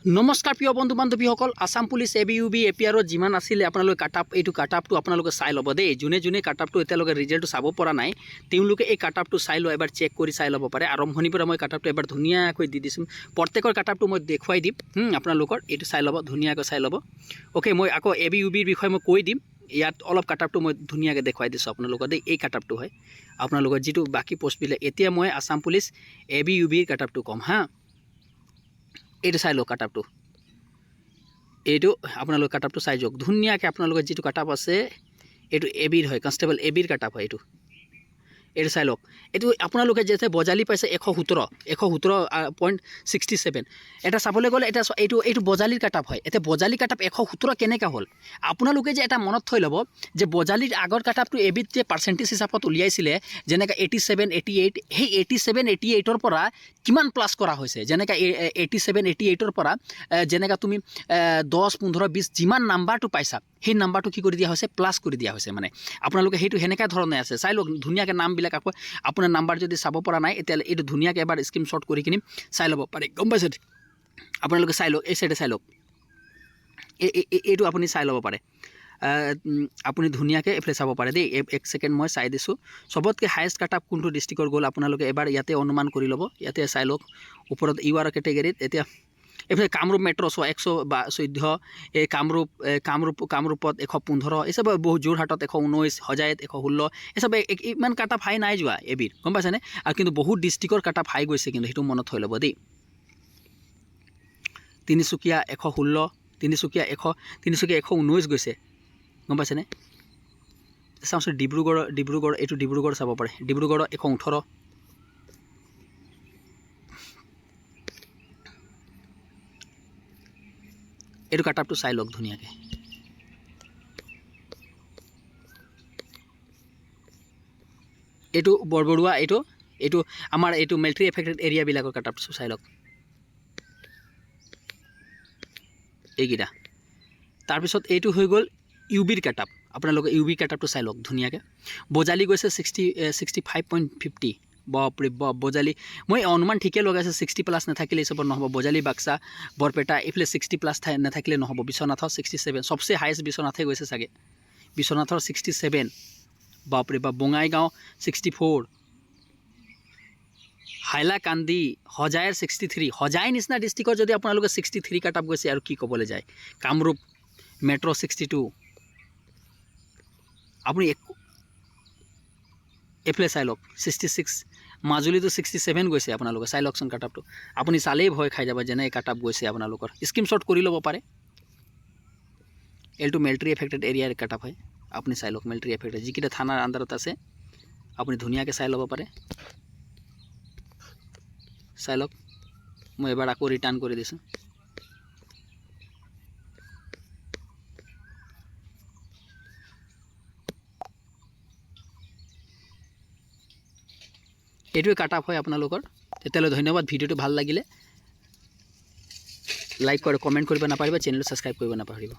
নমস্কাৰ প্ৰিয় বন্ধু বান্ধৱীসকল, আসাম পুলিচ ABUB APR যিমান আছিলে আপোনালোকে কাটআপ এইটো কাটআপটো আপোনালোকে চাই ল'ব দেই। যোনে যোনে কাটআপটো এতিয়ালৈকে ৰিজাল্টটো চাব পৰা নাই তেওঁলোকে এই কাটআপটো চাই লয়, এবাৰ চেক কৰি চাই ল'ব পাৰে। আৰম্ভণিৰ পৰা মই কাটআপটো এবাৰ ধুনীয়াকৈ দি দিছোঁ, প্ৰত্যেকৰ কাটআপটো মই দেখুৱাই দিম। আপোনালোকৰ এইটো চাই ল'ব, ধুনীয়াকৈ চাই ল'ব। অ'কে, মই আকৌ ABUBৰ বিষয়ে মই কৈ দিম। ইয়াত অলপ কাটআপটো মই ধুনীয়াকৈ দেখুৱাই দিছোঁ আপোনালোকৰ দেই। এই কাটআপটো হয় আপোনালোকৰ যিটো বাকী পোষ্টবিলাক। এতিয়া মই আসাম পুলিচ ABUBৰ কাটআপটো ক'ম হা। এইটো চাই লওক কাটআপটো, এইটো আপোনালোকে কাটআপটো চাই যাওক ধুনীয়াকৈ। আপোনালোকৰ যিটো কাটআপ আছে এইটো ABৰ হয়, কনষ্টেবল ABৰ কাটআপ হয় এইটো চাই লওক। এইটো আপোনালোকে যেতিয়া বজালি পাইছে 117.67। এটা চাবলৈ গ'লে এইটো বজালিৰ কাটআপ হয়। এতিয়া বজালি কাটআপ 117 কেনেকৈ হ'ল আপোনালোকে যে এটা মনত থৈ ল'ব যে বজালিৰ আগৰ কাটআপটো ABত যে পাৰ্চেণ্টেজ হিচাপত উলিয়াইছিলে যেনেকৈ 87, 88, সেই 87, 88ৰ পৰা কিমান প্লাছ কৰা হৈছে। যেনেকৈ 87, 88ৰ পৰা যেনেকৈ তুমি 10, 15, 20 যিমান নাম্বাৰটো পাইছা সেই নাম্বাৰটো কি কৰি দিয়া হৈছে, প্লাছ কৰি দিয়া হৈছে। মানে আপোনালোকে সেইটো সেনেকুৱা ধৰণে আছে। চাই লওক ধুনীয়াকৈ নামবিলাক। আকৌ আপোনাৰ নাম্বাৰ যদি চাব পৰা নাই এতিয়ালৈ এইটো ধুনীয়াকৈ এবাৰ স্ক্ৰীনশ্বট কৰি কিনি চাই ল'ব পাৰে, গম পাইছে। আপোনালোকে চাই লওক, এই চাইডে চাই লওক, এইটো আপুনি চাই ল'ব পাৰে। আপুনি ধুনীয়াকৈ এইফালে চাব পাৰে দেই। এক ছেকেণ্ড মই চাই দিছোঁ। চবতকৈ হায়েষ্ট কাটআপ কোনটো ডিষ্ট্ৰিক্টৰ গ'ল আপোনালোকে এবাৰ ইয়াতে অনুমান কৰি ল'ব। ইয়াতে চাই লওক ওপৰত UR কেটেগৰীত। এতিয়া এইফালে কামৰূপ মেট্ৰ' 114, এই কামৰূপত 115, এইচব বহুত যোৰহাটত 119, হজাইত 116, এইচব ইমান কাটআপ হাই নাই যোৱা ABৰ, গম পাইছেনে। আৰু কিন্তু বহুত ডিষ্ট্ৰিক্টৰ কাটআপ হাই গৈছে, কিন্তু সেইটো মনত থৈ ল'ব দেই। তিনিচুকীয়া 116, তিনিচুকীয়া 119 গৈছে, গম পাইছেনে। চাওঁচোন ডিব্ৰুগড়, এইটো ডিব্ৰুগড় চাব পাৰে। ডিব্ৰুগড় 118, এইটো কাটআপটো চাই লওক ধুনীয়াকৈ। এইটো বৰবৰুৱা, এইটো আমাৰ এইটো মিলিটাৰী এফেক্টেড এৰিয়াবিলাকৰ কাটআপটো চাই লওক এইকেইটা। তাৰপিছত এইটো হৈ গ'ল UBৰ কাটআপ। আপোনালোকে UBৰ কাটআপটো চাই লওক ধুনীয়াকৈ। বজালি গৈছে 65.50। বাপৰে বাপ, বজালি মই অনুমান ঠিকে লগাইছে। 60+ নাথাকিলে এই চবত নহ'ব। বজালি, বাক্সা, বৰপেটা এইফালে 60+ নাথাকিলে নহ'ব। বিশ্বনাথৰ 67, চবচে হায়েষ্ট বিশ্বনাথে গৈছে চাগে। বিশ্বনাথৰ 67, বাপৰে বাপ। বঙাইগাঁও 64, হাইলাকান্দি, হজাইৰ 63। হজাই নিচিনা ডিষ্ট্ৰিক্টৰ যদি আপোনালোকে 63 কাটআপ গৈছে আৰু কি ক'বলৈ যায়। কামৰূপ মেট্ৰ' 62, আপুনি এইফালে চাই লওক 66। মাজুলীটো 67 গৈছে। আপোনালোকে চাই লওকচোন কাটআপটো। আপুনি চালেই ভয় খাই যাব যেনে কাটআপ গৈছে আপোনালোকৰ। স্ক্ৰীনশ্বট কৰি ল'ব পাৰে। এইটো মিলিটাৰী এফেক্টেড এৰিয়াৰ কাটআপ হয়। আপুনি চাই লওক মিলিটাৰী এফেক্টেড যিকেইটা থানাৰ আণ্ডাৰত আছে আপুনি ধুনীয়াকৈ চাই ল'ব পাৰে। চাই লওক। মই এবাৰ আকৌ ৰিটাৰ্ণ কৰি দিছোঁ। এইটোৱে কাটআপ হয় আপোনালোকৰ। তেতিয়াহ'লে ধন্যবাদ। ভিডিঅ'টো ভাল লাগিলে লাইক কৰে, কমেণ্ট কৰিব নাপাহৰিব, চেনেলটো ছাবস্ক্ৰাইব কৰিব নাপাহৰিব।